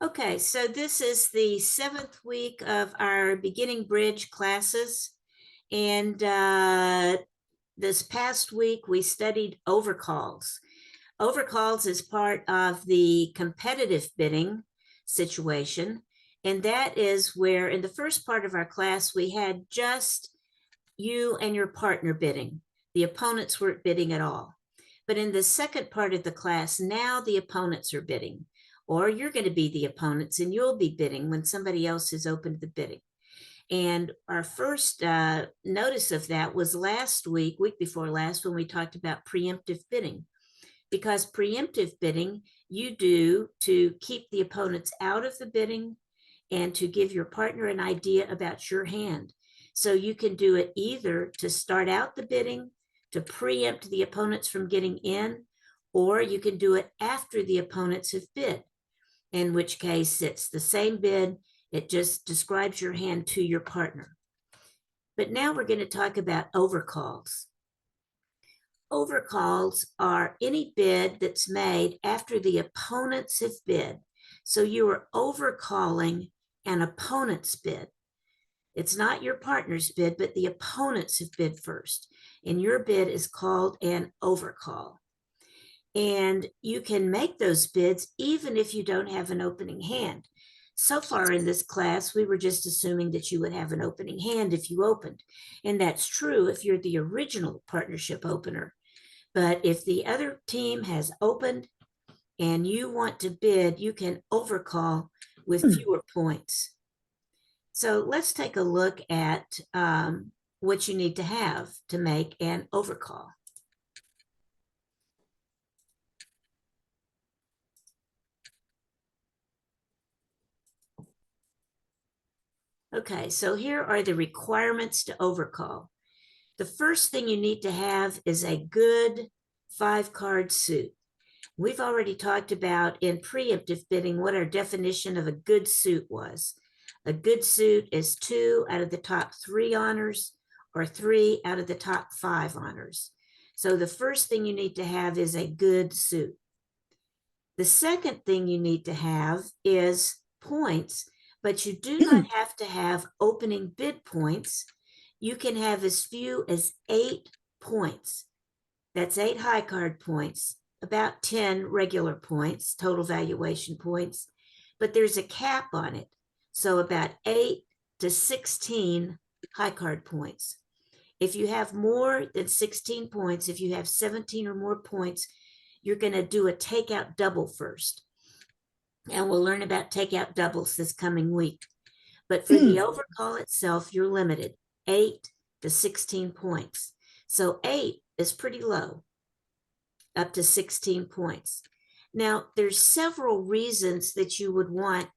Okay, so this is the 7th week of our beginning bridge classes. And this past week, we studied overcalls. Overcalls is part of the competitive bidding situation. And that is where, in the first part of our class, we had just you and your partner bidding. The opponents weren't bidding at all. But in the second part of the class, now the opponents are bidding, or you're going to be the opponents and you'll be bidding when somebody else has opened the bidding. And our first notice of that was last week before last, when we talked about preemptive bidding. Because preemptive bidding, you do to keep the opponents out of the bidding and to give your partner an idea about your hand. So you can do it either to start out the bidding, to preempt the opponents from getting in, or you can do it after the opponents have bid, in which case it's the same bid. It just describes your hand to your partner. But now we're going to talk about overcalls. Overcalls are any bid that's made after the opponents have bid. So you are overcalling an opponent's bid. It's not your partner's bid, but the opponents have bid first. And your bid is called an overcall. And you can make those bids even if you don't have an opening hand. So far in this class, we were just assuming that you would have an opening hand if you opened. And that's true if you're the original partnership opener. But if the other team has opened and you want to bid, you can overcall with fewer points. So let's take a look at what you need to have to make an overcall. Okay, so here are the requirements to overcall. The first thing you need to have is a good 5-card suit. We've already talked about in preemptive bidding what our definition of a good suit was. A good suit is 2 out of the top 3 honors or 3 out of the top 5 honors. So the first thing you need to have is a good suit. The second thing you need to have is points, but you do not have to have opening bid points. You can have as few as 8 points. That's 8 high card points, about 10 regular points, total valuation points, but there's a cap on it. So about 8 to 16 high card points. If you have more than 16 points, if you have 17 or more points, you're going to do a takeout double first. And we'll learn about takeout doubles this coming week. But for the overcall itself, you're limited 8 to 16 points. So 8 is pretty low, up to 16 points. Now, there's several reasons that you would want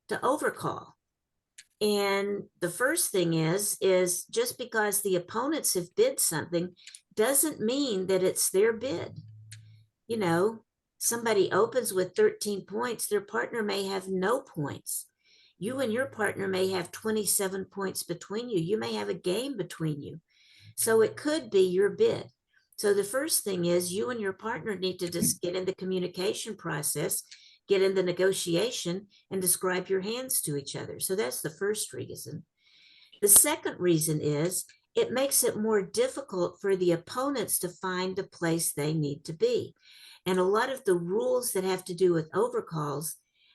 to overcall. And the first thing is just because the opponents have bid something doesn't mean that it's their bid. You know, somebody opens with 13 points, their partner may have no points. You and your partner may have 27 points between you. You may have a game between you. So it could be your bid. So the first thing is you and your partner need to just get in the communication process, get in the negotiation, and describe your hands to each other. So that's the first reason. The second reason is it makes it more difficult for the opponents to find the place they need to be. And a lot of the rules that have to do with overcalls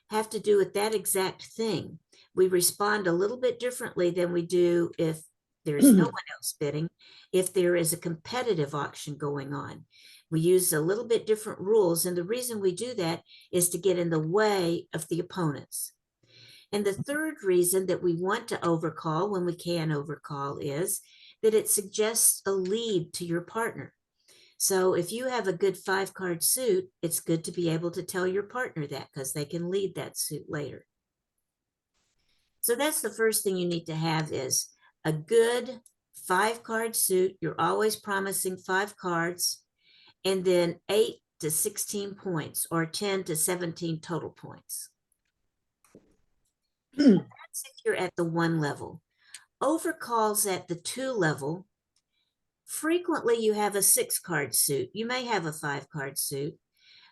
have to do with that exact thing. We respond a little bit differently than we do if there's no one else bidding, if there is a competitive auction going on. We use a little bit different rules, and the reason we do that is to get in the way of the opponents. And the third reason that we want to overcall when we can overcall is that it suggests a lead to your partner. So if you have a good 5-card suit, it's good to be able to tell your partner that because they can lead that suit later. So that's the first thing you need to have is a good 5-card suit. You're always promising 5 cards, and then 8 to 16 points or 10 to 17 total points. That's if you're at the 1 level. Overcalls at the 2 level, frequently you have a 6-card suit. You may have a 5-card suit,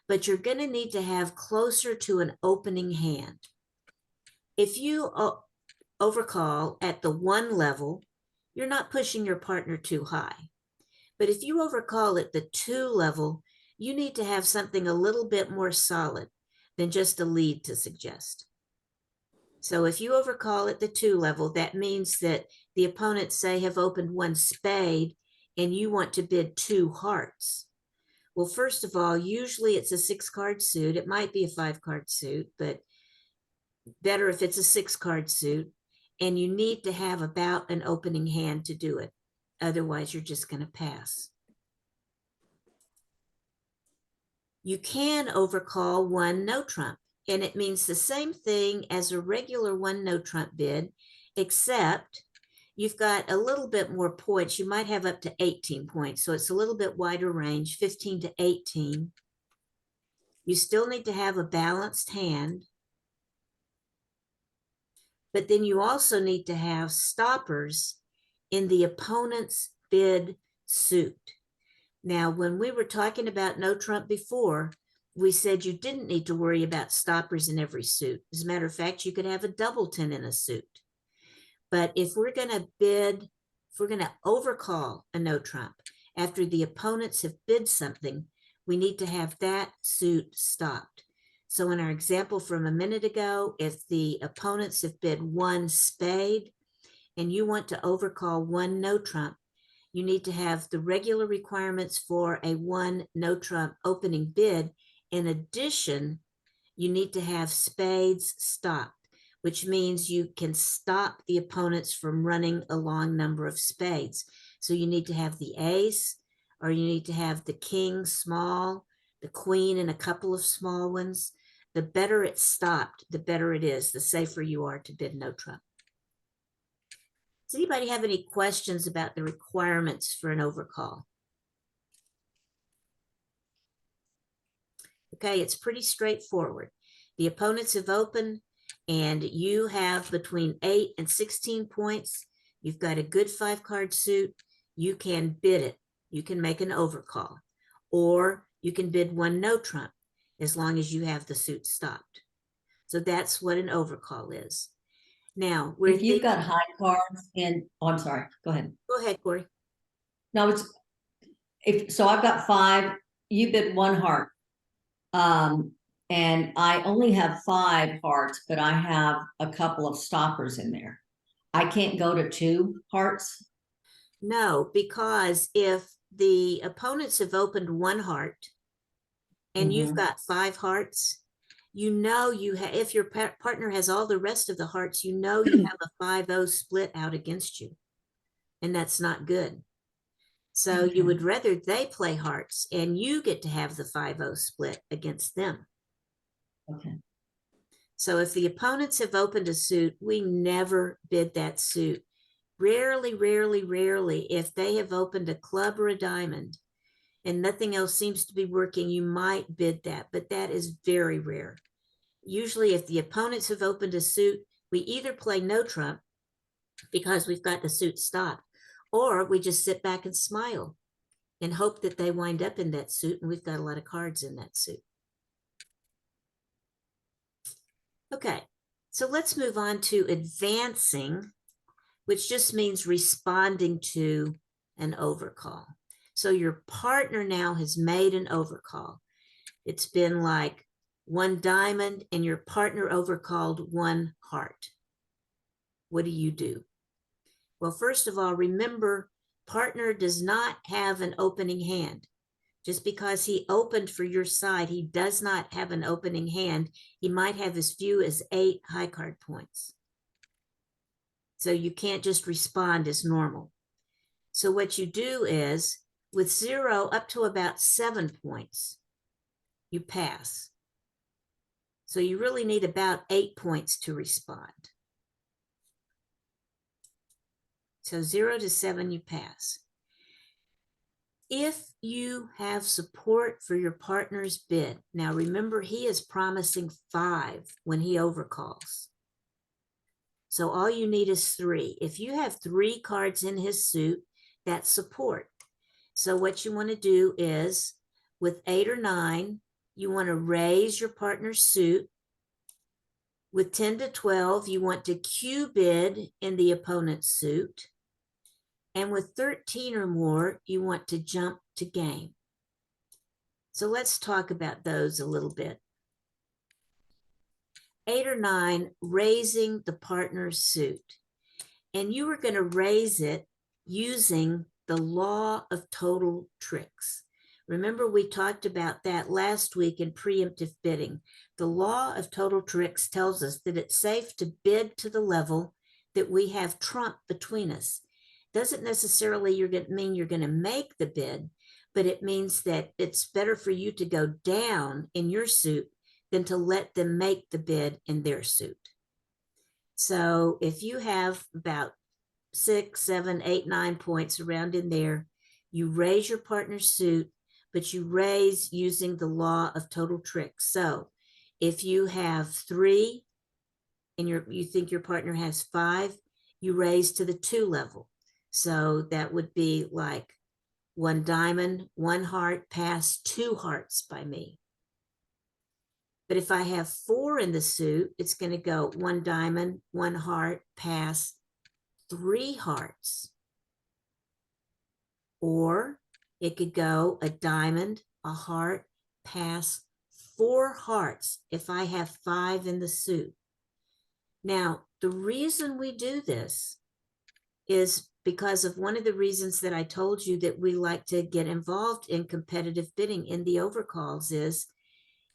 but you're going to need to have closer to an opening hand. If you overcall at the 1 level, you're not pushing your partner too high. But if you overcall at the 2 level, you need to have something a little bit more solid than just a lead to suggest. So if you overcall at the 2 level, that means that the opponents, say, have opened 1 spade and you want to bid 2 hearts. Well, first of all, usually it's a 6-card suit. It might be a 5-card suit, but better if it's a 6-card suit. And you need to have about an opening hand to do it. Otherwise, you're just going to pass. You can overcall 1 no trump, and it means the same thing as a regular 1 no trump bid, except you've got a little bit more points. You might have up to 18 points, so it's a little bit wider range, 15 to 18. You still need to have a balanced hand, but then you also need to have stoppers in the opponent's bid suit. Now, when we were talking about no trump before, we said you didn't need to worry about stoppers in every suit. As a matter of fact, you could have a doubleton in a suit. But if we're going to bid, if we're going to overcall a no trump after the opponents have bid something, we need to have that suit stopped. So in our example from a minute ago, if the opponents have bid 1 spade and you want to overcall 1 no trump, you need to have the regular requirements for a 1 no trump opening bid. In addition, you need to have spades stopped, which means you can stop the opponents from running a long number of spades. So you need to have the ace, or you need to have the king small, the queen, and a couple of small ones. The better it's stopped, the better it is, the safer you are to bid no trump. Does anybody have any questions about the requirements for an overcall? Okay, it's pretty straightforward. The opponents have opened and you have between 8 and 16 points. You've got a good 5-card suit. You can bid it. You can make an overcall, or you can bid 1 no trump as long as you have the suit stopped. So that's what an overcall is. Now, if you've got high cards and I'm sorry, go ahead. Go ahead, Corey. No, so I've got 5, you bid 1 heart. And I only have 5 hearts, but I have a couple of stoppers in there. I can't go to 2 hearts. No, because if the opponents have opened 1 heart and you've got 5 hearts, you know you have, if your partner has all the rest of the hearts, you know you have a 5-0 split out against you, and that's not good. So you would rather they play hearts and you get to have the 5-0 split against them. Okay. So if the opponents have opened a suit, we never bid that suit. Rarely, if they have opened a club or a diamond and nothing else seems to be working, you might bid that, but that is very rare. Usually if the opponents have opened a suit, we either play no trump because we've got the suit stopped, or we just sit back and smile and hope that they wind up in that suit and we've got a lot of cards in that suit. Okay, so let's move on to advancing, which just means responding to an overcall. So your partner now has made an overcall. It's been like 1 diamond and your partner overcalled 1 heart. What do you do? Well, first of all, remember, partner does not have an opening hand. Just because he opened for your side, he does not have an opening hand. He might have as few as 8 high card points. So you can't just respond as normal. So what you do is, with 0 up to about 7 points, you pass. So you really need about 8 points to respond. So 0 to 7, you pass. If you have support for your partner's bid, now remember, he is promising 5 when he overcalls. So all you need is 3. If you have 3 cards in his suit, that's support. So what you want to do is, with 8 or 9, you want to raise your partner's suit. With 10 to 12, you want to Q bid in the opponent's suit. And with 13 or more, you want to jump to game. So let's talk about those a little bit. 8 or 9, raising the partner's suit. And you are going to raise it using the law of total tricks. Remember, we talked about that last week in preemptive bidding. The law of total tricks tells us that it's safe to bid to the level that we have trump between us. Doesn't necessarily mean you're going to make the bid, but it means that it's better for you to go down in your suit than to let them make the bid in their suit. So if you have about 6, 7, 8, 9 points around in there, you raise your partner's suit, but you raise using the law of total tricks. So if you have 3 and you think your partner has 5, you raise to the 2 level. So that would be like 1 diamond, 1 heart, pass 2 hearts by me. But if I have 4 in the suit, it's going to go 1 diamond, 1 heart, pass 3 hearts. Or it could go a diamond, a heart, pass 4 hearts if I have 5 in the suit. Now, the reason we do this is because of one of the reasons that I told you that we like to get involved in competitive bidding in the overcalls is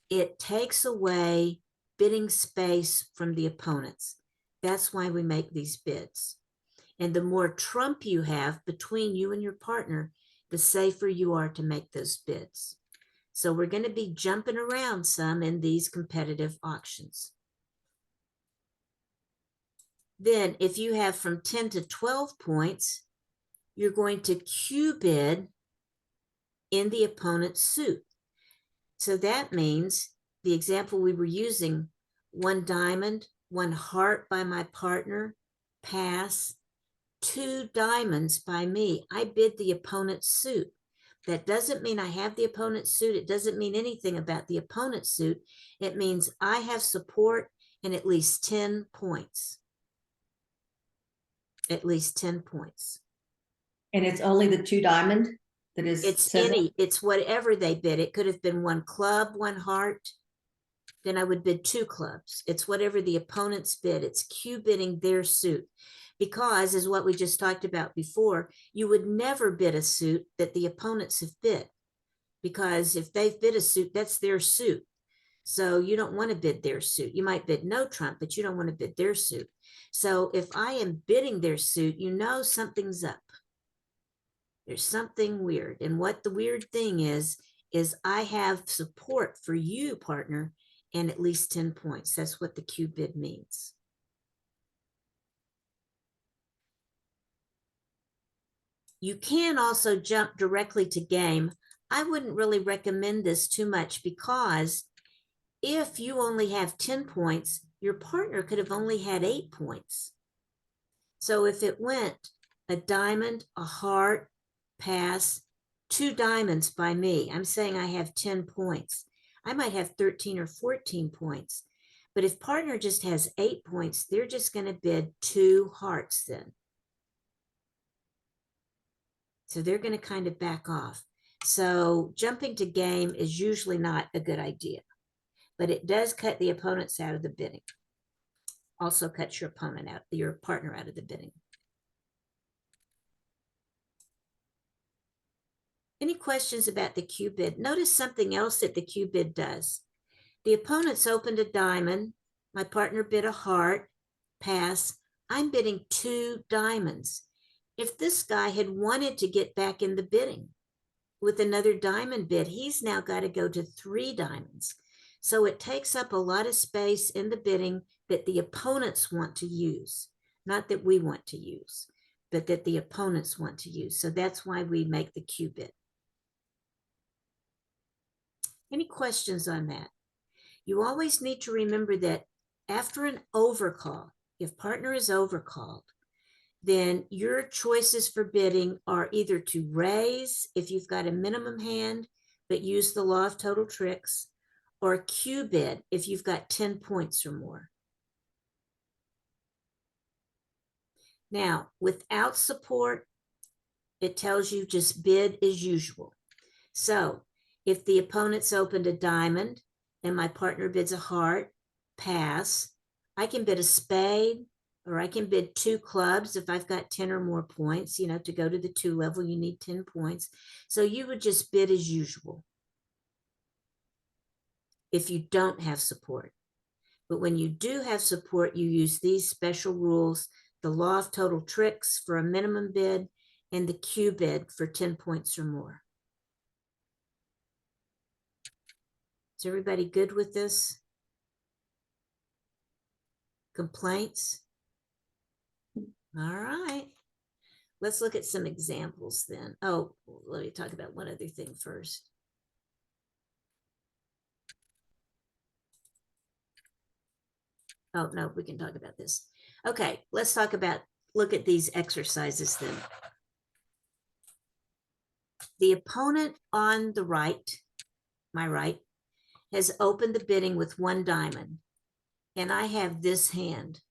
it takes away bidding space from the opponents. That's why we make these bids. And the more trump you have between you and your partner, the safer you are to make those bids. So we're going to be jumping around some in these competitive auctions. Then if you have from 10 to 12 points, you're going to Q bid in the opponent's suit. So that means the example we were using, 1 diamond, 1 heart by my partner, pass, 2 diamonds by me. I bid the opponent's suit. That doesn't mean I have the opponent's suit. It doesn't mean anything about the opponent's suit. It means I have support and at least 10 points. At least 10 points. And it's only the 2 diamond that is It's whatever they bid. It could have been 1 club, 1 heart. Then I would bid 2 clubs. It's whatever the opponents bid. It's Q bidding their suit. Because, as what we just talked about before, you would never bid a suit that the opponents have bid. Because if they've bid a suit, that's their suit. So you don't want to bid their suit. You might bid no trump, but you don't want to bid their suit. So if I am bidding their suit, you know something's up. There's something weird. And what the weird thing is I have support for you, partner, and at least 10 points. That's what the Q bid means. You can also jump directly to game. I wouldn't really recommend this too much because if you only have 10 points, your partner could have only had 8 points. So if it went a diamond, a heart, pass, 2 diamonds by me, I'm saying I have 10 points. I might have 13 or 14 points. But if partner just has 8 points, they're just going to bid 2 hearts then. So they're going to kind of back off. So jumping to game is usually not a good idea, but it does cut the opponents out of the bidding. Also cuts your partner out of the bidding. Any questions about the Q bid? Notice something else that the Q bid does. The opponents opened a diamond. My partner bid a heart, pass. I'm bidding 2 diamonds. If this guy had wanted to get back in the bidding with another diamond bid, he's now got to go to 3 diamonds. So it takes up a lot of space in the bidding that the opponents want to use, not that we want to use, but that the opponents want to use. So that's why we make the Q bid. Any questions on that? You always need to remember that after an overcall, if partner is overcalled, then your choices for bidding are either to raise if you've got a minimum hand, but use the law of total tricks, or Q bid if you've got 10 points or more. Now, without support, it tells you just bid as usual. So if the opponent's opened a diamond and my partner bids a heart, pass, I can bid a spade, or I can bid 2 clubs if I've got 10 or more points. You know, to go to the 2 level, you need 10 points. So you would just bid as usual if you don't have support. But when you do have support, you use these special rules, the law of total tricks for a minimum bid and the Q bid for 10 points or more. Is everybody good with this? Complaints? All right. Let's look at some examples then. Oh, let me talk about one other thing first. Oh, no, we can talk about this. Okay, let's look at these exercises then. The opponent on the right, my right, has opened the bidding with 1 diamond, and I have this hand.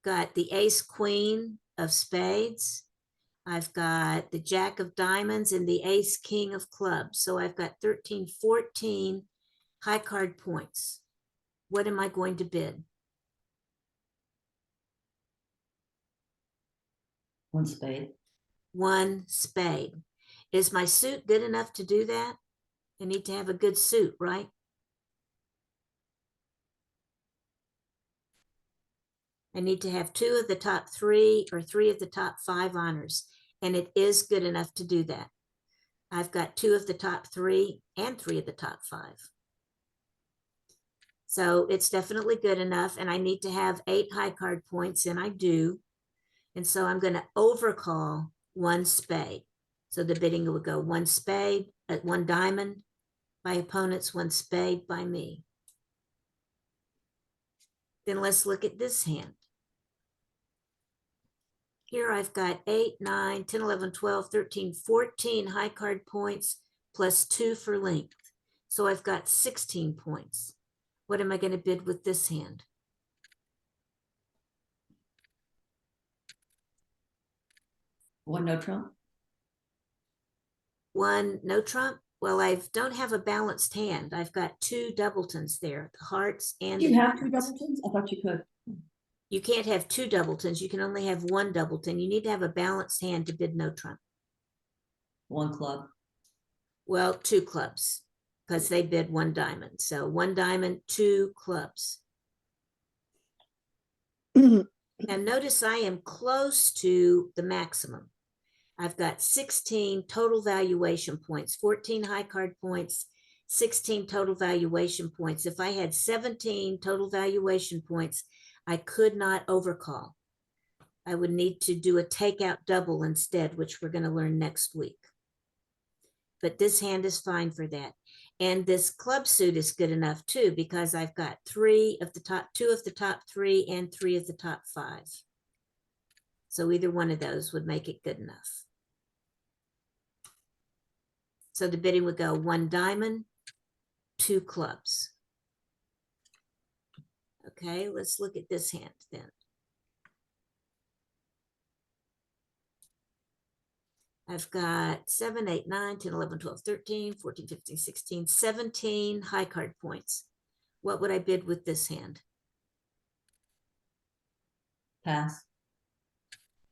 Got the ace queen of spades. I've got the jack of diamonds and the ace king of clubs. So I've got 13, 14 high card points. What am I going to bid? 1 spade. 1 spade. Is my suit good enough to do that? I need to have a good suit, right? I need to have 2 of the top 3 or 3 of the top 5 honors, and it is good enough to do that. I've got 2 of the top 3 and 3 of the top 5. So it's definitely good enough, and I need to have 8 high card points, and I do. And so I'm going to overcall 1 spade. So the bidding would go 1 spade at 1 diamond by opponents, 1 spade by me. Then let's look at this hand. Here I've got 8, 9, 10, 11, 12, 13, 14 high card points plus 2 for length. So I've got 16 points. What am I going to bid with this hand? One no trump. 1 no trump. Well, I don't have a balanced hand. I've got 2 doubletons there, the hearts and Do the you have 2 diamonds. doubletons? I thought you could. You can't have 2 doubletons. You can only have 1 doubleton. You need to have a balanced hand to bid no trump. 1 club. Well, 2 clubs, because they bid 1 diamond. So 1 diamond, 2 clubs. And notice I am close to the maximum. I've got 16 total valuation points, 14 high card points, 16 total valuation points. If I had 17 total valuation points, I could not overcall. I would need to do a takeout double instead, which we're going to learn next week. But this hand is fine for that. And this club suit is good enough too, because I've got 2 of the top 3 and 3 of the top 5. So either one of those would make it good enough. So the bidding would go 1 diamond, 2 clubs. Okay, let's look at this hand then. I've got 7, 8, 9, 10, 11, 12, 13, 14, 15, 16, 17 high card points. What would I bid with this hand? Pass.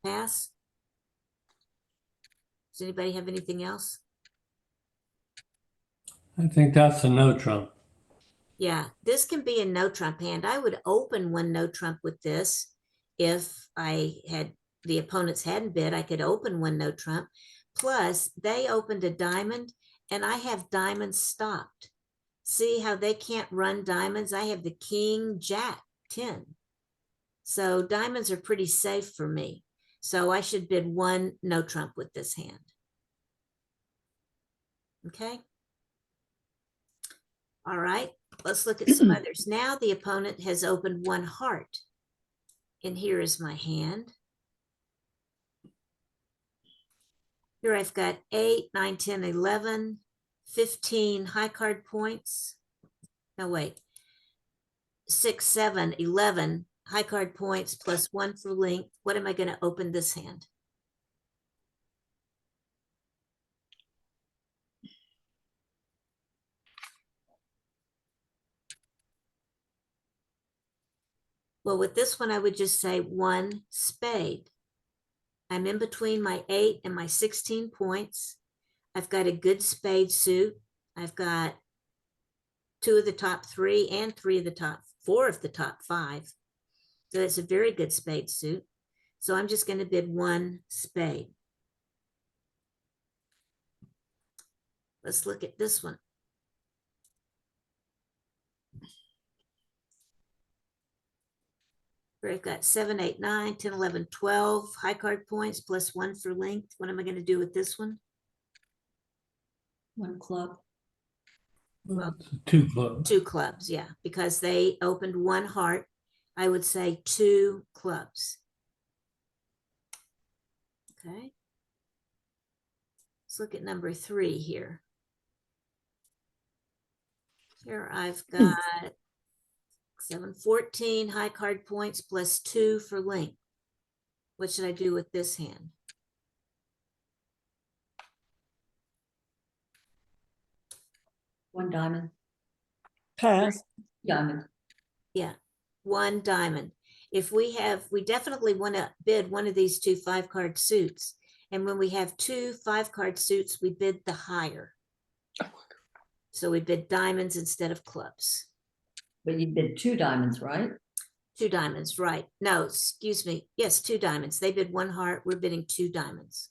Pass. Does anybody have anything else? I think that's a no trump. Yeah, this can be a no trump hand. I would open 1 no trump with this. If I had the opponents hadn't bid, I could open 1 no trump. Plus, they opened a diamond and I have diamonds stopped. See how they can't run diamonds? I have the king, jack, 10. So diamonds are pretty safe for me. So I should bid 1 no trump with this hand. Okay. All right, let's look at some others. Now the opponent has opened 1 heart. And here is my hand. Here I've got 8, 9, 10, 11, 15 high card points. No, wait. 6, 7, 11 high card points plus 1 for length. What am I going to open this hand? Well, with this one, I would just say 1 spade. I'm in between my 8 and my 16 points. I've got a good spade suit. I've got 2 of the top 3 and 3 of the top 4 of the top 5. So it's a very good spade suit. So I'm just going to bid 1 spade. Let's look at this one. Where I've got 7, 8, 9, 10, 11, 12 high card points plus 1 for length. What am I going to do with this one? 1 club. Well, Two clubs. 2 clubs, yeah, because they opened 1 heart. I would say 2 clubs. Okay. Let's look at number 3 here. Here I've got 7, 14 high card points plus 2 for length. What should I do with this hand? One diamond. Pass. Diamond. Yeah, 1 diamond. If we definitely want to bid one of these 2 5-card suits. And when we have 2 5-card suits, we bid the higher. So we bid diamonds instead of clubs. But you bid 2 diamonds, right? 2 diamonds, right? No, excuse me. Yes, 2 diamonds. They bid 1 heart. We're bidding 2 diamonds.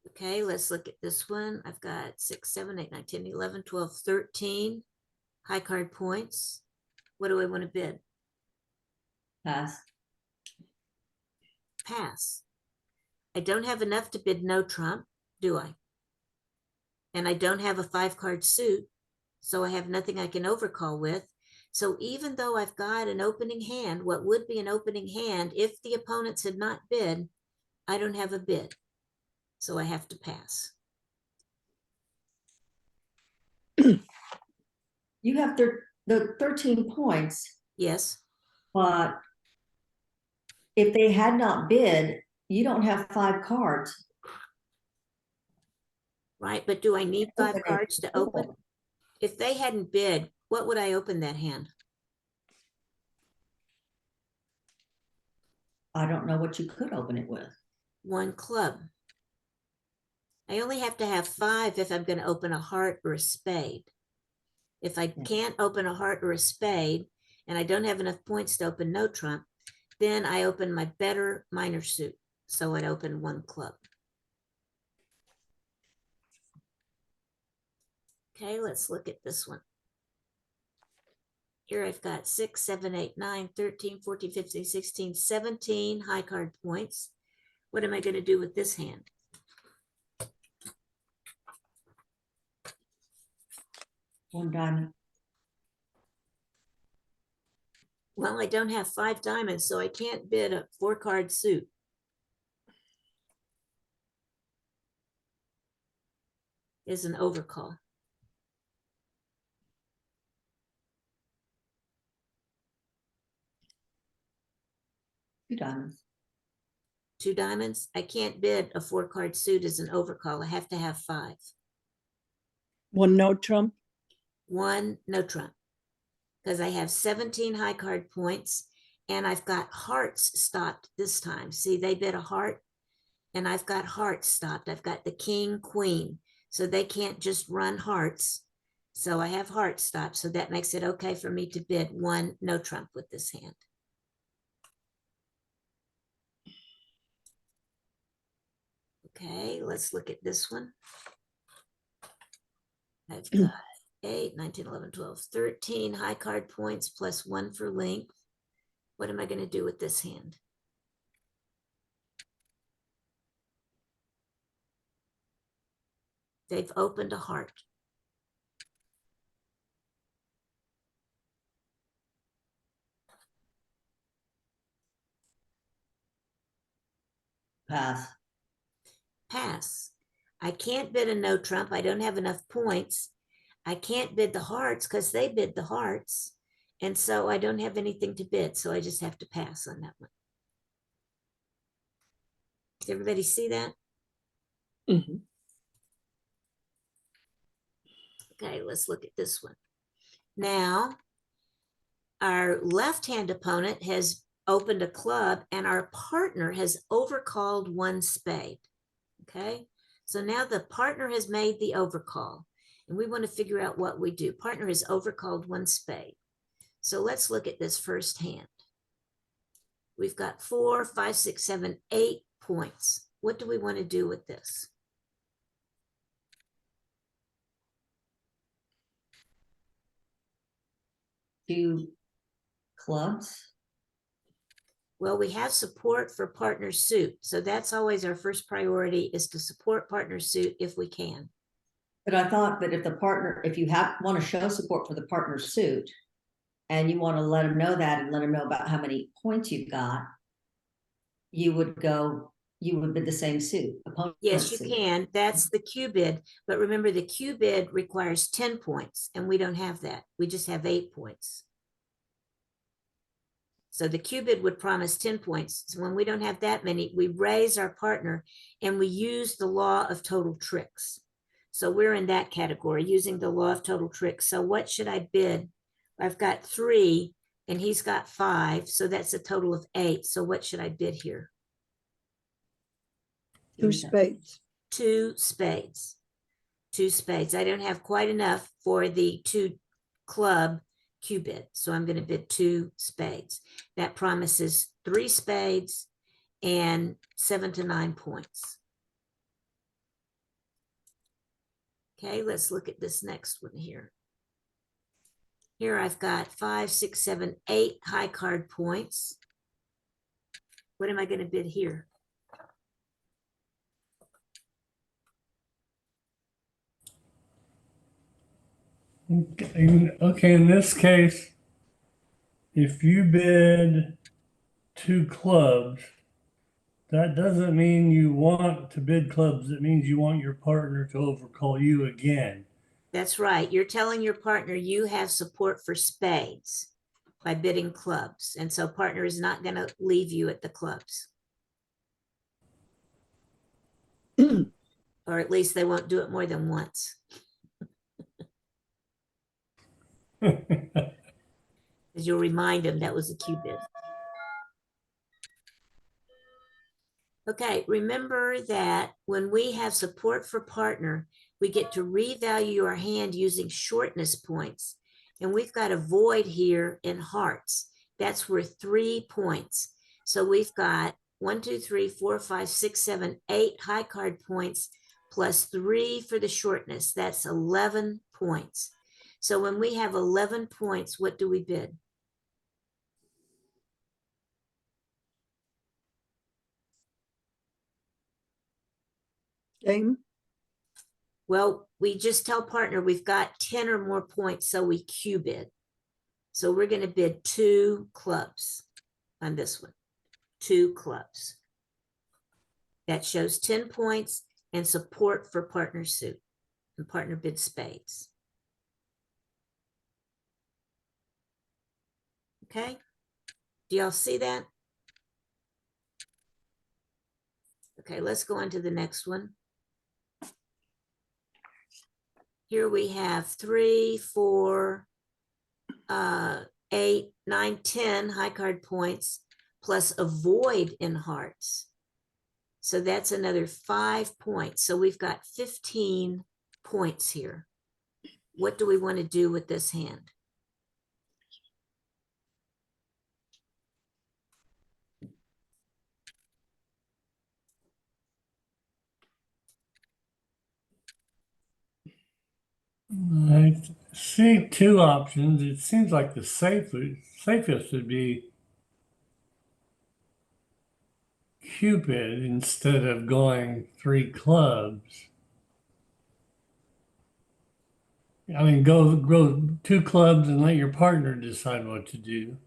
Okay, let's look at this one. I've got 6, 7, 8, 9, 10, 11, 12, 13 high card points. What do I want to bid? Pass. Pass. I don't have enough to bid no trump, do I? And I don't have a 5-card suit, so I have nothing I can overcall with. So even though I've got an opening hand, what would be an opening hand, if the opponents had not bid, I don't have a bid. So I have to pass. You have the 13 points, Yes, but if they had not bid, you don't have 5 cards. right? But do I need 5 Open it. cards to open? If they hadn't bid, what would I open that hand? I don't know what you could open it with. 1 club. I only have to have 5 if I'm going to open a heart or a spade. If I can't open a heart or a spade, and I don't have enough points to open no trump, then I open my better minor suit. So I'd open 1 club. Okay, let's look at this one. Here I've got 6, 7, 8, 9, 13, 14, 15, 16, 17 high card points. What am I going to do with this hand? One diamond. Well, I don't have 5 diamonds, so I can't bid a 4-card suit. Is an overcall. Two diamonds. 2 diamonds. I can't bid a 4-card suit as an overcall. I have to have 5. One no trump. 1 no trump, because I have 17 high card points and I've got hearts stopped this time. See, they bid a heart and I've got hearts stopped. I've got the king, queen, so they can't just run hearts. So I have hearts stopped. So that makes it okay for me to bid 1 no trump with this hand. Okay, let's look at this one. I've got 8, 9, 10, 11, 12, 13 high card points plus 1 for length. What am I going to do with this hand? They've opened a heart. Pass. Pass. I can't bid a no trump. I don't have enough points. I can't bid the hearts because they bid the hearts. And so I don't have anything to bid. So I just have to pass on that one. Does everybody see that? Mhm. Okay, let's look at this one. Now, our left-hand opponent has opened a club and our partner has overcalled one spade. Okay, so now the partner has made the overcall and we want to figure out what we do. Partner has overcalled one spade. So let's look at this first hand. We've got 4, 5, 6, 7, 8 points. What do we want to do with this? Two clubs. Well, we have support for partner suit. So that's always our first priority, is to support partner suit if we can. But I thought that if the partner, if you want to show support for the partner suit and you want to let them know that and let them know about how many points you've got, you would bid the same suit. Yes, you suit. can. That's the Q bid. But remember, the Q bid requires 10 points and we don't have that. We just have 8 points. So the Q bid would promise 10 points. So when we don't have that many, we raise our partner and we use the law of total tricks. So we're in that category, using the law of total tricks. So what should I bid? I've got 3 and he's got 5. So that's a total of 8. So what should I bid here? 2 spades. 2 spades. 2 spades. I don't have quite enough for the 2 club Q bid. So I'm going to bid 2 spades. That promises 3 spades and 7 to 9 points. Okay, let's look at this next one here. Here I've got 5, 6, 7, 8 high card points. What am I going to bid here? Okay, in this case, if you bid 2 clubs, that doesn't mean you want to bid clubs. It means you want your partner to overcall you again. That's right. You're telling your partner you have support for spades by bidding clubs. And so partner is not going to leave you at the clubs. Or at least they won't do it more than once. Because you'll remind them that was a Q bid. Okay, remember that when we have support for partner, we get to revalue our hand using shortness points. And we've got a void here in hearts. That's worth 3 points. So we've got 1, 2, 3, 4, 5, 6, 7, 8 high card points plus 3 for the shortness. That's 11 points. So when we have 11 points, what do we bid? Game. Well, we just tell partner we've got 10 or more points, so we Q bid. So we're going to bid 2 clubs on this one. 2 clubs. That shows 10 points and support for partner suit. And partner bid spades. Okay? Do y'all see that? Okay, let's go on to the next one. Here we have 3, 4, 8, 9, 10 high card points plus a void in hearts. So that's another 5 points. So we've got 15 points here. What do we want to do with this hand? I see 2 options. It seems like the safest would be Cupid instead of going 3 clubs. I mean, go 2 clubs and let your partner decide what to do.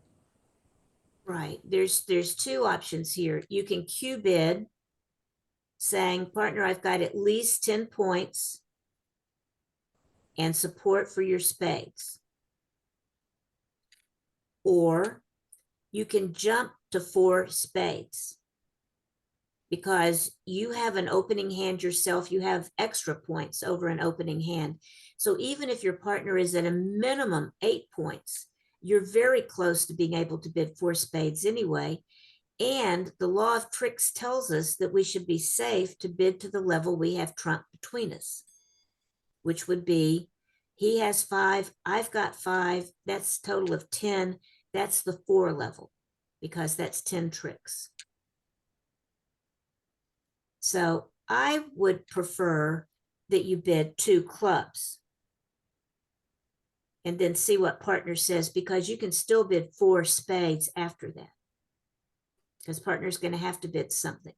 Right. There's 2 options here. You can Q bid saying, partner, I've got at least 10 points and support for your spades. Or you can jump to 4 spades because you have an opening hand yourself. You have extra points over an opening hand. So even if your partner is at a minimum 8 points, you're very close to being able to bid 4 spades anyway. And the law of tricks tells us that we should be safe to bid to the level we have trump between us, which would be he has 5, I've got 5, that's a total of 10. That's the 4 level because that's 10 tricks. So I would prefer that you bid 2 clubs and then see what partner says, because you can still bid 4 spades after that, because partner's going to have to bid something.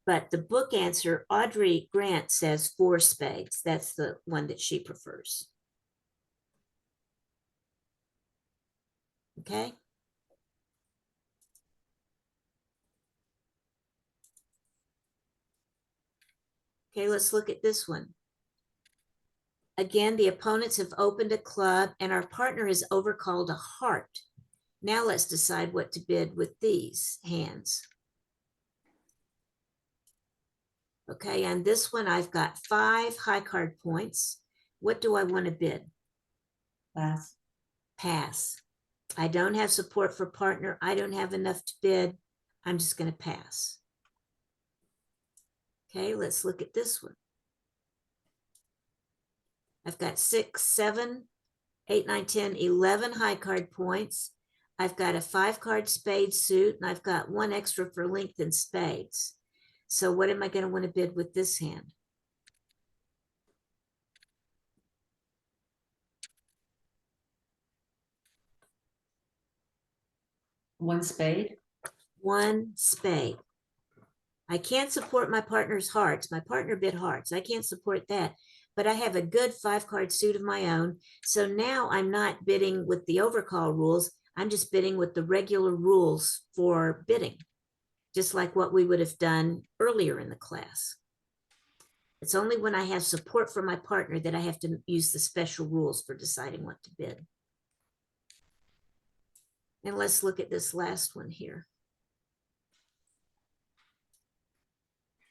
But the book answer, Audrey Grant says 4 spades. That's the one that she prefers. Okay. Okay, let's look at this one. Again, the opponents have opened a club and our partner has overcalled a heart. Now let's decide what to bid with these hands. Okay, on this one, I've got 5 high card points. What do I want to bid? Pass. Pass. I don't have support for partner. I don't have enough to bid. I'm just going to pass. Okay, let's look at this one. I've got 6, 7, 8, 9, 10, 11 high card points. I've got a 5 card spade suit, and I've got 1 extra for length in spades. So what am I going to want to bid with this hand? One spade. 1 spade. I can't support my partner's hearts. My partner bid hearts. I can't support that. But I have a good 5 card suit of my own. So now I'm not bidding with the overcall rules. I'm just bidding with the regular rules for bidding, just like what we would have done earlier in the class. It's only when I have support for my partner that I have to use the special rules for deciding what to bid. And let's look at this last one here.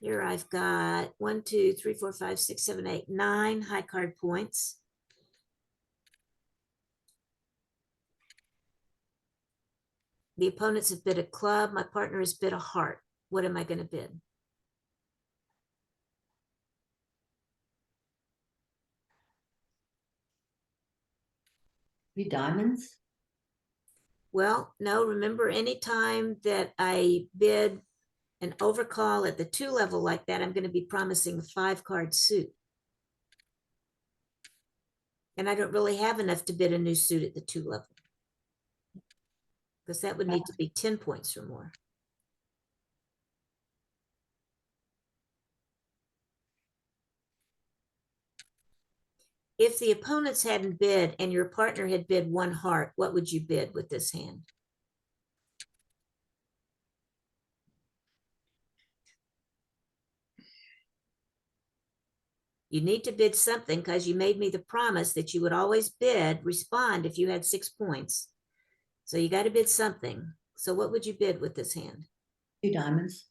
Here I've got 1, 2, 3, 4, 5, 6, 7, 8, 9 high card points. The opponents have bid a club. My partner has bid a heart. What am I going to bid? Three diamonds. Well, no, remember, anytime that I bid an overcall at the 2 level like that, I'm going to be promising a 5 card suit. And I don't really have enough to bid a new suit at the 2 level, because that would need to be 10 points or more. If the opponents hadn't bid and your partner had bid 1 heart, what would you bid with this hand? You need to bid something, because you made me the promise that you would always respond if you had 6 points. So you got to bid something. So what would you bid with this hand? 2 diamonds.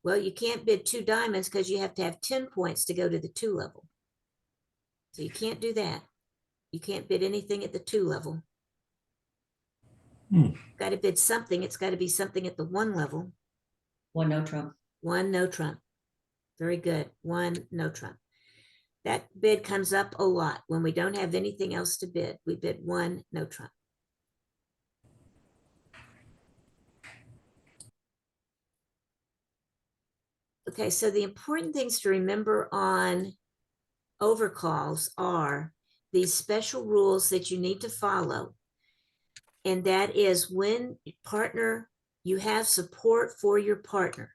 Well, you can't bid 2 diamonds because you have to have 10 points to go to the 2 level. So you can't do that. You can't bid anything at the 2 level. Got to bid something. It's got to be something at the 1 level. 1 no trump. 1 no trump. Very good. 1 no trump. That bid comes up a lot when we don't have anything else to bid. We bid 1 no trump. Okay, so the important things to remember on overcalls are these special rules that you need to follow. And that is, when partner, you have support for your partner.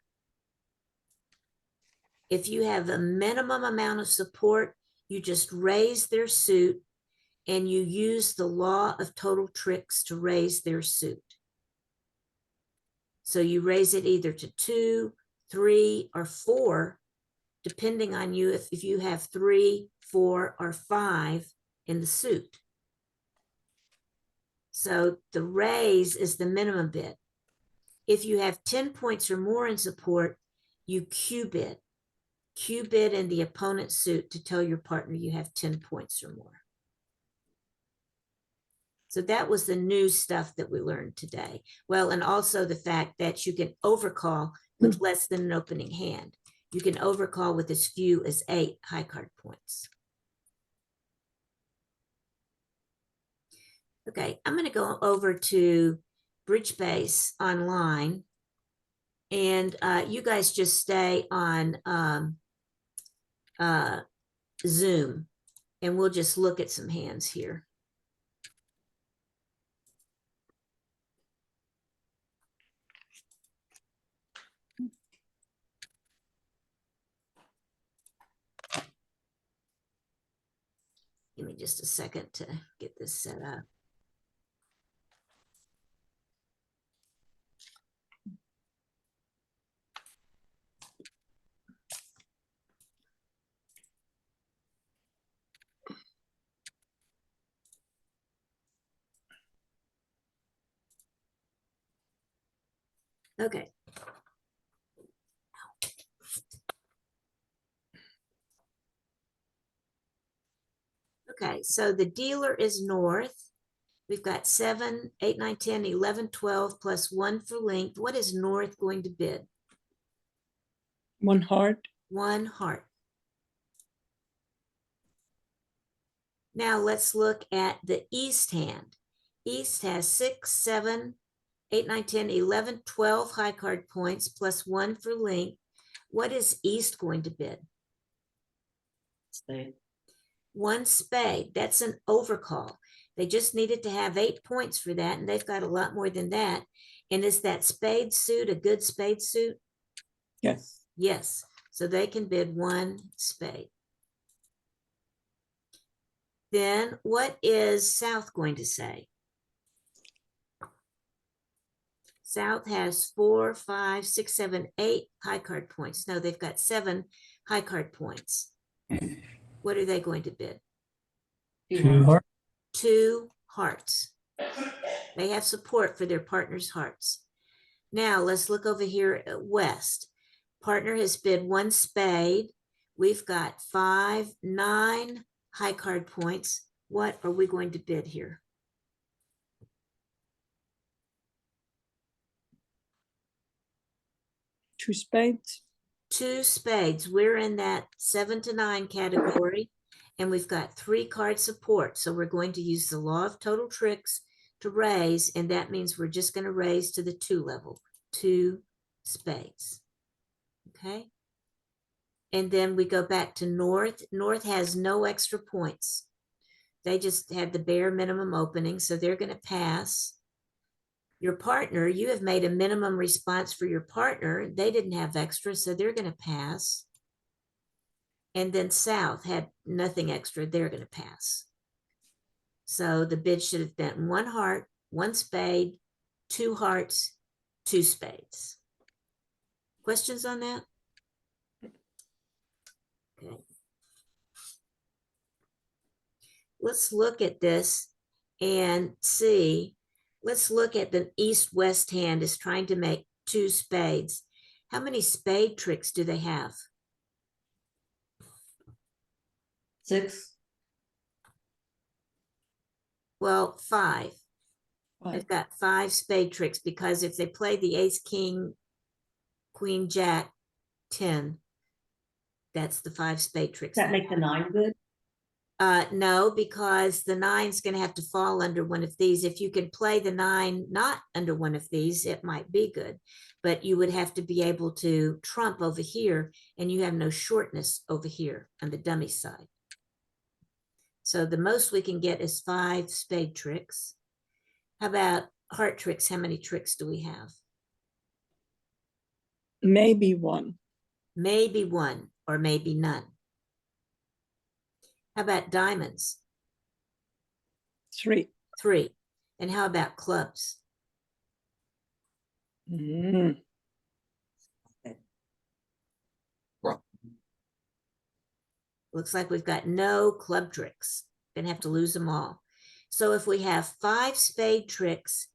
If you have a minimum amount of support, you just raise their suit and you use the law of total tricks to raise their suit. So you raise it either to 2, 3, or 4, depending on you if you have 3, 4, or 5 in the suit. So the raise is the minimum bid. If you have 10 points or more in support, you Q bid. Q bid in the opponent's suit to tell your partner you have 10 points or more. So that was the new stuff that we learned today. Well, and also the fact that you can overcall with less than an opening hand. You can overcall with as few as 8 high card points. Okay, I'm going to go over to Bridge Base online, and you guys just stay on Zoom, and we'll just look at some hands here. Give me just a second to get this set up. Okay. Okay, so the dealer is north. We've got 7, 8, 9, 10, 11, 12 plus 1 for length. What is north going to bid? 1 heart. 1 heart. Now let's look at the east hand. East has 6, 7, 8, 9, 10, 11, 12 high card points plus 1 for length. What is east going to bid? Spade. 1 spade. That's an overcall. They just needed to have 8 points for that, and they've got a lot more than that. And is that spade suit a good spade suit? Yes. Yes. So they can bid 1 spade. Then what is South going to say? South has 4, 5, 6, 7, 8 high card points. No, they've got 7 high card points. What are they going to bid? 2 hearts. 2 hearts. They have support for their partner's hearts. Now let's look over here at West. Partner has bid 1 spade. We've got 5, 9 high card points. What are we going to bid here? 2 spades. 2 spades. We're in that 7 to 9 category, and we've got 3 card support. So we're going to use the law of total tricks to raise, and that means we're just going to raise to the 2 level, 2 spades. Okay. And then we go back to North. North has no extra points. They just had the bare minimum opening, so they're going to pass. Your partner, you have made a minimum response for your partner. They didn't have extra, so they're going to pass. And then South had nothing extra. They're going to pass. So the bid should have been 1 heart, 1 spade, 2 hearts, 2 spades. Questions on that? Okay. Let's look at this and see. Let's look at the east-west hand is trying to make 2 spades. How many spade tricks do they have? 6. Well, 5. Right. They've got 5 spade tricks because if they play the ace, king, queen, jack, 10, that's the 5 spade tricks. Does that make the 9 good? No, because the 9's going to have to fall under one of these. If you can play the 9 not under one of these, it might be good, but you would have to be able to trump over here, and you have no shortness over here on the dummy side. So the most we can get is 5 spade tricks. How about heart tricks? How many tricks do we have? Maybe 1. Maybe 1 or maybe none. How about diamonds? 3. 3. And how about clubs? Mm. Looks like we've got no club tricks. Gonna have to lose them all. So if we have 5 spade tricks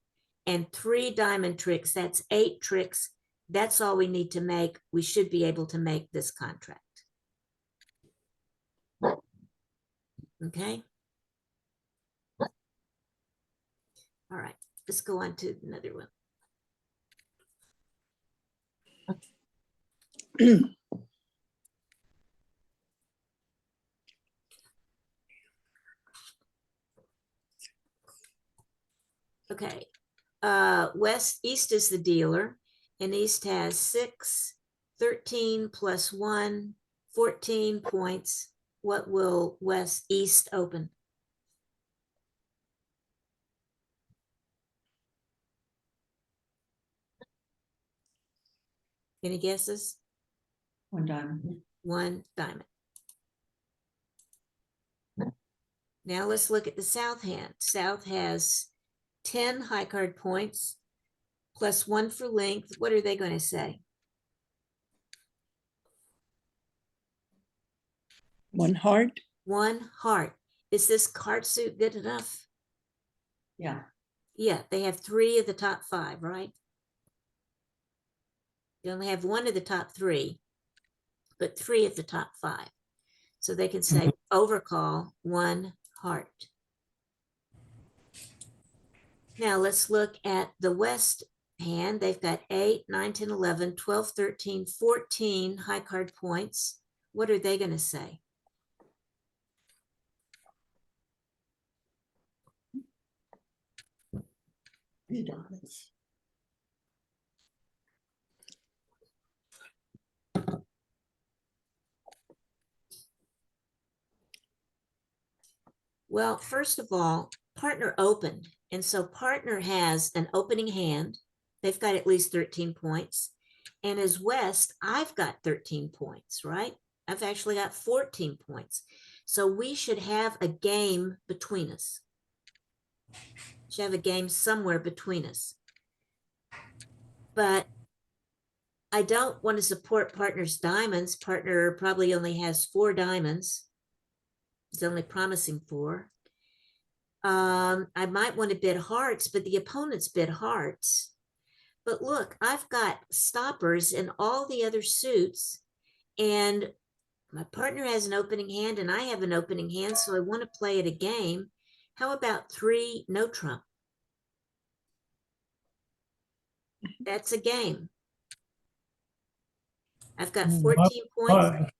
and 3 diamond tricks, that's 8 tricks. That's all we need to make. We should be able to make this contract. Okay. All right, let's go on to another one. Okay, east is the dealer, and east has 6, 13 plus 1, 14 points. What will east open? Any guesses? 1 diamond. 1 diamond. Now let's look at the south hand. South has 10 high card points plus 1 for length. What are they going to say? 1 heart. 1 heart. Is this card suit good enough? Yeah. Yeah, they have 3 of the top 5, right? They only have 1 of the top 3, but 3 of the top 5. So they can say overcall 1 heart. Now let's look at the west hand. They've got 8, 9, 10, 11, 12, 13, 14 high card points. What are they going to say? Diamonds. Well, first of all, partner opened. And so partner has an opening hand. They've got at least 13 points. And as West, I've got 13 points, right? I've actually got 14 points. So we should have a game between us. Should have a game somewhere between us. But I don't want to support partner's diamonds. Partner probably only has 4 diamonds. He's only promising 4. I might want to bid hearts, but the opponent's bid hearts. But look, I've got stoppers in all the other suits, and my partner has an opening hand and I have an opening hand, so I want to play it a game. How about 3 no trump? That's a game. I've got 14 points.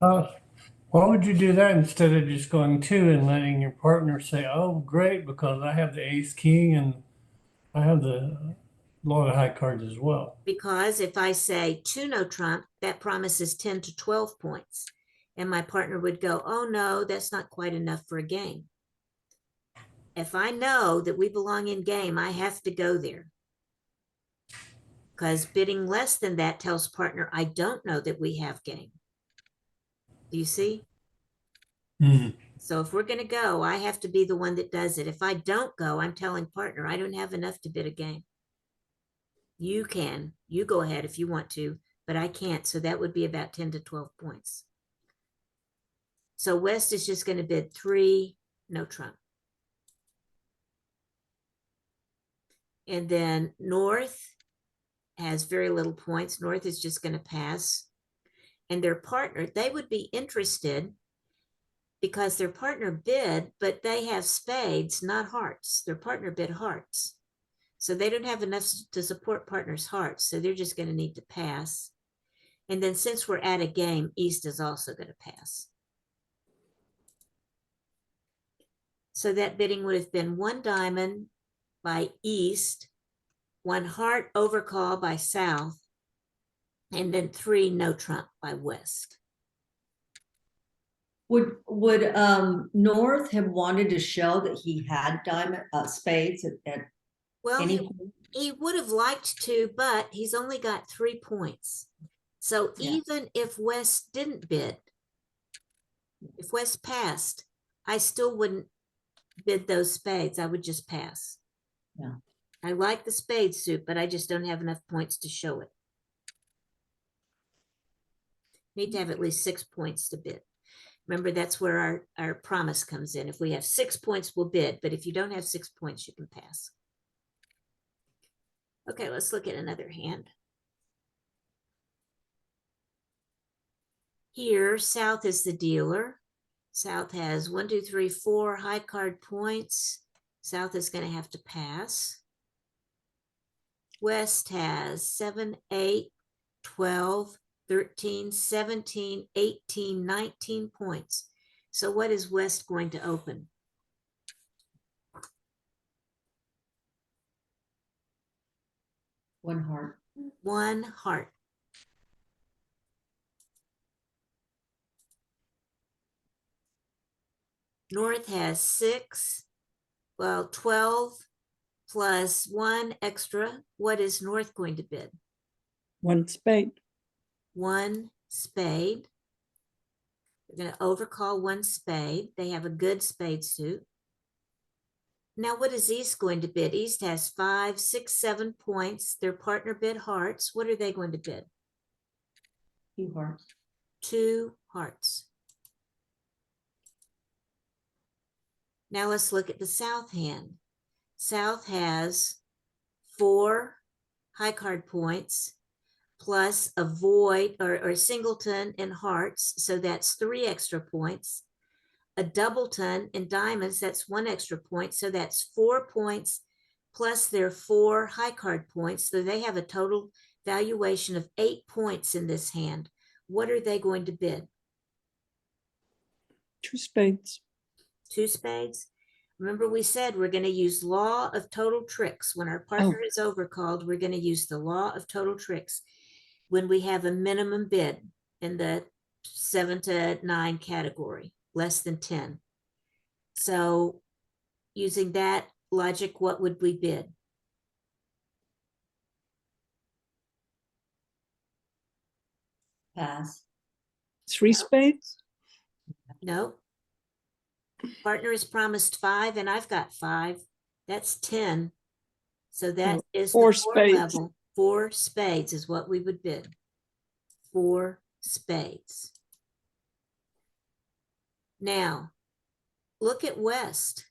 Why would you do that instead of just going 2 and letting your partner say, oh, great, because I have the ace king and I have the lot of high cards as well. Because if I say 2 no trump, that promises 10 to 12 points. And my partner would go, oh no, that's not quite enough for a game. If I know that we belong in game, I have to go there. Because bidding less than that tells partner, I don't know that we have game. Do you see? So if we're going to go, I have to be the one that does it. If I don't go, I'm telling partner, I don't have enough to bid a game. You can, you go ahead if you want to, but I can't. So that would be about 10 to 12 points. So West is just going to bid 3 no trump. And then North has very little points. North is just going to pass. And their partner, they would be interested because their partner bid, but they have spades, not hearts. Their partner bid hearts. So they don't have enough to support partner's hearts. So they're just going to need to pass. And then since we're at a game, East is also going to pass. So that bidding would have been 1 diamond by East, 1 heart overcall by South, and then 3 no trump by West. Would North have wanted to show that he had diamond spades at Well, any he, point? he would have liked to, but he's only got 3 points. So Yeah. even if West didn't bid, if West passed, I still wouldn't bid those spades. I would just pass. Yeah. I like the spade suit, but I just don't have enough points to show it. Need to have at least 6 points to bid. Remember, that's where our promise comes in. If we have 6 points, we'll bid, but if you don't have 6 points, you can pass. Okay, let's look at another hand. Here, South is the dealer. South has 1, 2, 3, 4 high card points. South is going to have to pass. West has 7, 8, 12, 13, 17, 18, 19 points. So what is West going to open? One heart. 1 heart. North has 6, well, 12 plus 1 extra. What is North going to bid? 1 spade. 1 spade. We're going to overcall 1 spade. They have a good spade suit. Now, what is East going to bid? East has 5, 6, 7 points. Their partner bid hearts. What are they going to bid? 2 hearts. 2 hearts. Now let's look at the South hand. South has 4 high card points plus a void or singleton in hearts. So that's 3 extra points. A doubleton in diamonds, that's 1 extra point. So that's 4 points plus their 4 high card points. So they have a total valuation of 8 points in this hand. What are they going to bid? 2 spades. 2 spades. Remember, we said we're going to use law of total tricks. When our partner is overcalled, we're going to use the law of total tricks when we have a minimum bid in the 7 to 9 category, less than 10. So using that logic, what would we bid? Pass. 3 spades. No. Partner is promised 5 and I've got 5. That's 10. So that is the 4 floor spades. level. 4 spades is what we would bid. 4 spades. Now, look at West.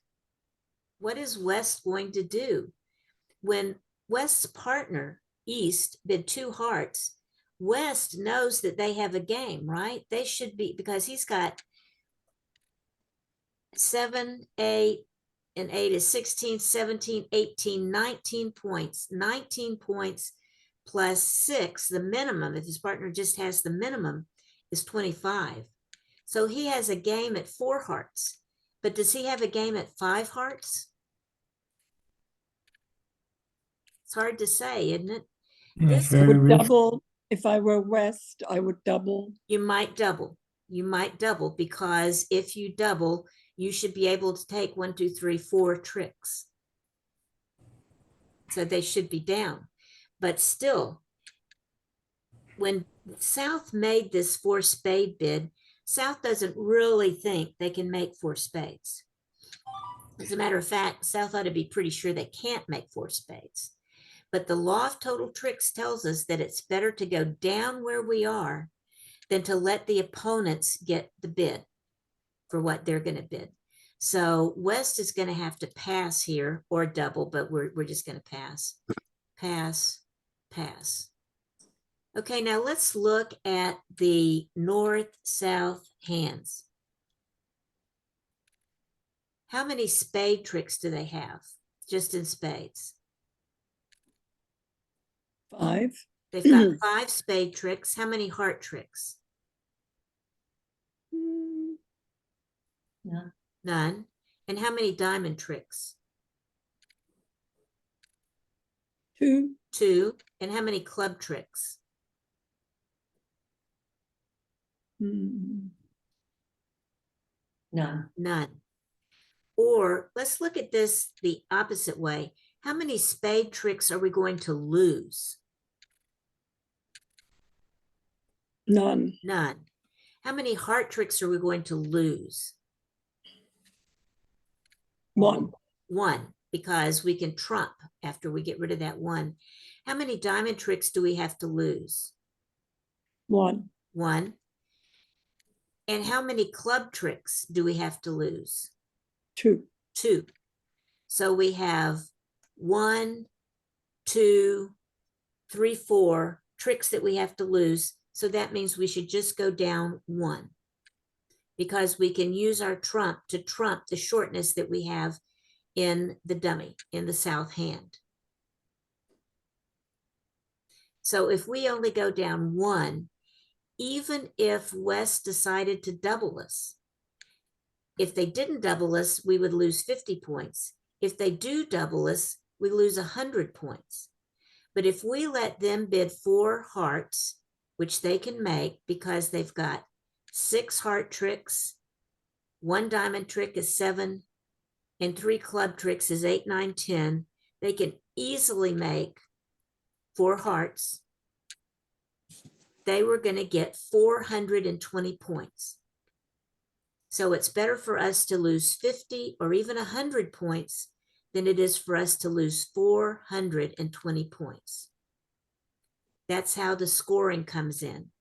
What is West going to do? When West's partner, East, bid 2 hearts, West knows that they have a game, right? They should be, because he's got 7, 8, and 8 is 16, 17, 18, 19 points. 19 points plus 6, the minimum, if his partner just has the minimum, is 25. So he has a game at 4 hearts. But does he have a game at 5 hearts? It's hard to say, isn't it? That's This I very would risky. double. If I were West, I would double. you might double. You might double because if you double, you should be able to take 1, 2, 3, 4 tricks. So they should be down. But still, when South made this 4 spade bid, South doesn't really think they can make 4 spades. As a matter of fact, South ought to be pretty sure they can't make 4 spades. But the law of total tricks tells us that it's better to go down where we are than to let the opponents get the bid for what they're going to bid. So West is going to have to pass here or double, but we're just going to pass, pass, pass. Okay, now let's look at the north-south hands. How many spade tricks do they have just in spades? 5. They've got 5 spade tricks. How many heart tricks? None. None. And how many diamond tricks? 2. 2. And how many club tricks? Mm, None. None. Or let's look at this the opposite way. How many spade tricks are we going to lose? None. None. How many heart tricks are we going to lose? 1. 1, because we can trump after we get rid of that 1. How many diamond tricks do we have to lose? 1. 1. And how many club tricks do we have to lose? 2. 2. So we have 1, 2, 3, 4 tricks that we have to lose. So that means we should just go down 1, because we can use our trump to trump the shortness that we have in the dummy, in the south hand. So if we only go down 1, even if West decided to double us, if they didn't double us, we would lose 50 points. If they do double us, we lose 100 points. But if we let them bid 4 hearts, which they can make because they've got 6 heart tricks, 1 diamond trick is 7, and 3 club tricks is 8, 9, 10, they can easily make 4 hearts. They were going to get 420 points. So it's better for us to lose 50 or even 100 points than it is for us to lose 420 points. That's how the scoring comes in.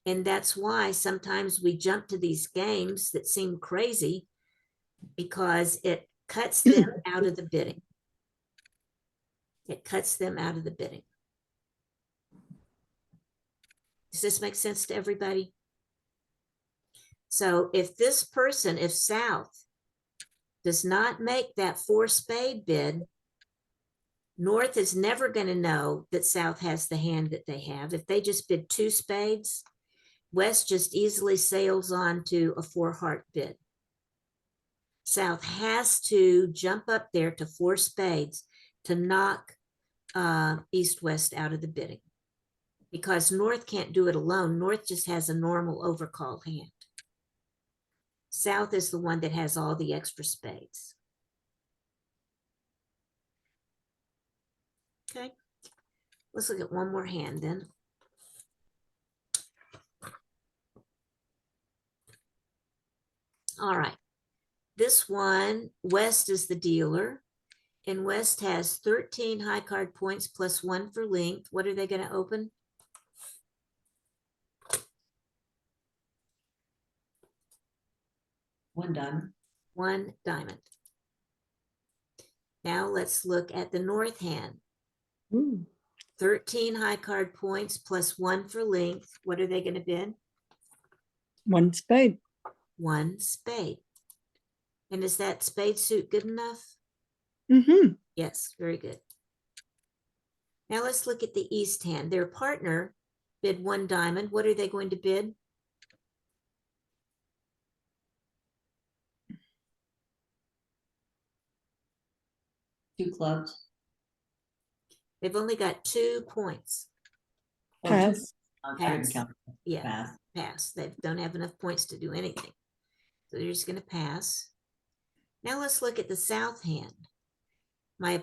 And that's why sometimes we jump to these games that seem crazy, because it cuts them out of the bidding. It cuts them out of the bidding. Does this make sense to everybody? So if this person, if South does not make that 4 spade bid, North is never going to know that South has the hand that they have. If they just bid 2 spades, West just easily sails on to a 4 heart bid. South has to jump up there to 4 spades to knock East-West out of the bidding, because North can't do it alone. North just has a normal overcall hand. South is the one that has all the extra spades. Okay, let's look at one more hand then. All right, this one, West is the dealer, and West has 13 high card points plus 1 for length. What are they going to open? One diamond. 1 diamond. Now let's look at the North hand. Ooh. 13 high card points plus 1 for length. What are they going to bid? 1 spade. 1 spade. And is that spade suit good enough? Mm-hmm. Yes, very good. Now let's look at the East hand. Their partner bid 1 diamond. What are they going to bid? Two clubs. They've only got 2 points. Oh, Pass. I didn't Pass. count. Yeah, Pass. pass. They don't have enough points to do anything. So they're just going to pass. Now let's look at the South hand. My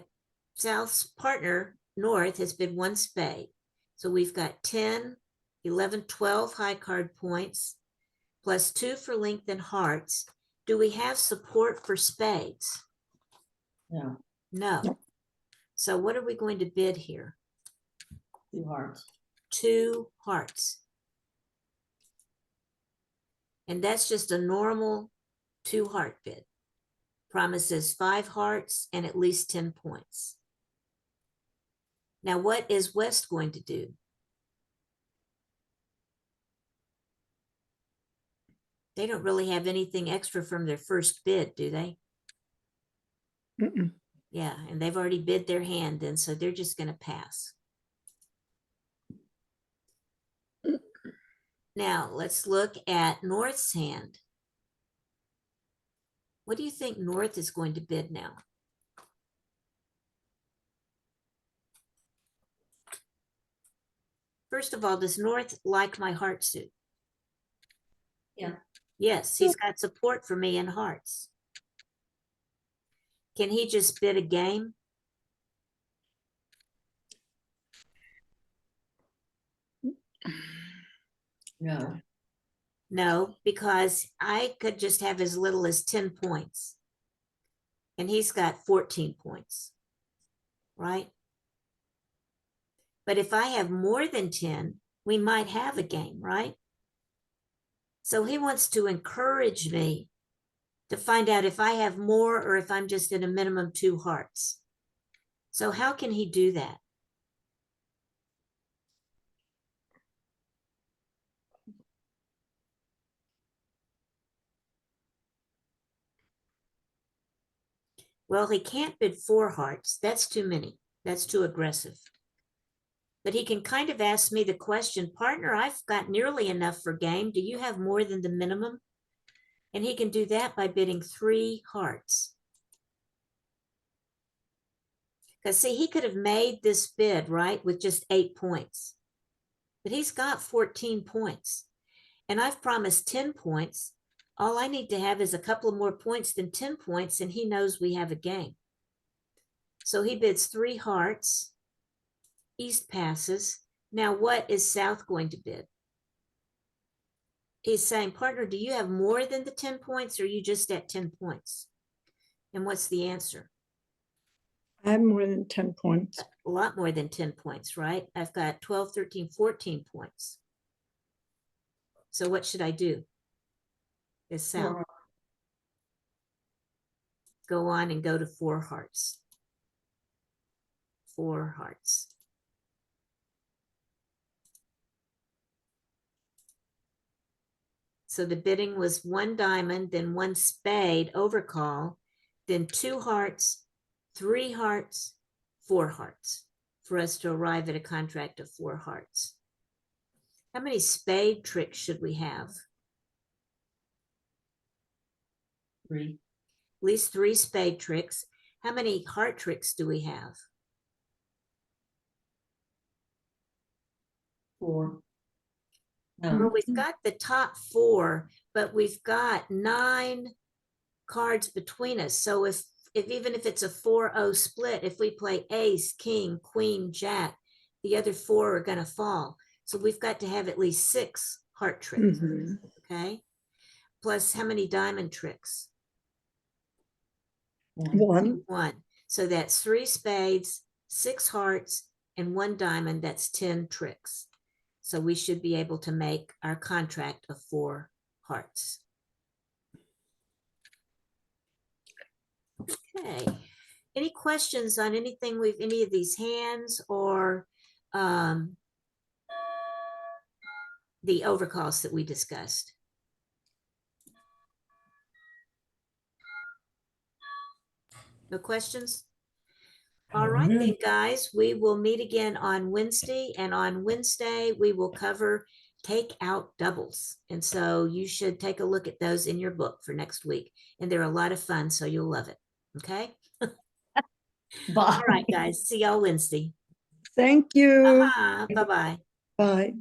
South's partner, North, has bid 1 spade. So we've got 10, 11, 12 high card points, plus 2 for length and hearts. Do we have support for spades? No, No. No. So what are we going to bid here? 2 hearts. 2 hearts. And that's just a normal 2 heart bid. Promises 5 hearts and at least 10 points. Now, what is West going to do? They don't really have anything extra from their first bid, do they? Mm-mm. Yeah, and they've already bid their hand then, so they're just going to pass. Now, let's look at North's hand. What do you think North is going to bid now? First of all, does North like my heart suit? Yeah. Yes, he's got support for me in hearts. Can he just bid a game? No. No, because I could just have as little as 10 points. And he's got 14 points, right? But if I have more than 10, we might have a game, right? So he wants to encourage me to find out if I have more or if I'm just in a minimum 2 hearts. So how can he do that? Well, he can't bid 4 hearts. That's too many. That's too aggressive. But he can kind of ask me the question, partner, I've got nearly enough for game. Do you have more than the minimum? And he can do that by bidding 3 hearts. Because see, he could have made this bid, right, with just 8 points. But he's got 14 points. And I've promised 10 points. All I need to have is a couple of more points than 10 points, and he knows we have a game. So he bids 3 hearts. East passes. Now, what is South going to bid? He's saying, partner, do you have more than the 10 points, or are you just at 10 points? And what's the answer? I have more than 10 points. A lot more than 10 points, right? I've got 12, 13, 14 points. So what should I do? Is South. Four. Go on and go to 4 hearts. 4 hearts. So the bidding was 1 diamond, then 1 spade, overcall, then 2 hearts, 3 hearts, 4 hearts, for us to arrive at a contract of 4 hearts. How many spade tricks should we have? 3. At least 3 spade tricks. How many heart tricks do we have? 4. Well, No, we've got the top 4, but we've got 9 cards between us. So if even if it's a 4-0 split, if we play ace, king, queen, jack, the other 4 are going to fall. So we've got to have at least 6 heart tricks. Mhm. Okay. Plus how many diamond tricks? 1. 1. So that's 3 spades, 6 hearts, and 1 diamond. That's 10 tricks. So we should be able to make our contract of 4 hearts. Okay. Any questions on anything any of these hands or the overcalls that we discussed? No questions? All right, Good. then, guys, we will meet again on Wednesday, and on Wednesday we will cover take out doubles. And so you should take a look at those in your book for next week. And they're a lot of fun, so you'll love it. Okay. Bye. All right, guys. See y'all Wednesday. Thank you. Bye-bye. Bye.